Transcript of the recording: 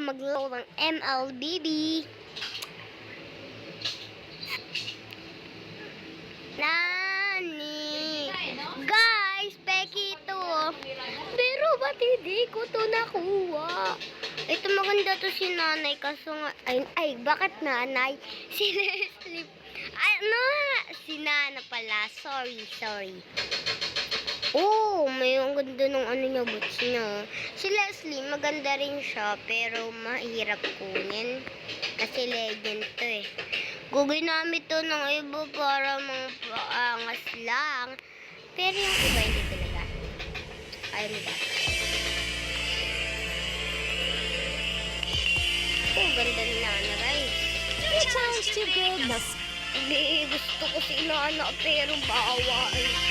maglaro ng MLBB. Nani? Guys, peki ito. Pero ba't hindi ko to nakuha? Ito maganda to si nanay. Kaso nga, ay, bakit nanay? Si Leslie. Ay, no, si nana pala. Sorry. Oh, may ang ganda ng ano niya, boots niya. Si Leslie, maganda rin siya, pero mahirap kunin. Kasi legend to eh. Guginamit to ng iba para mga paangas lang. Pero yung iba hindi talaga. Ayaw nila. Oh, ganda ni Nana, guys. Challenge to build Gusto ko si Nana, pero bawal.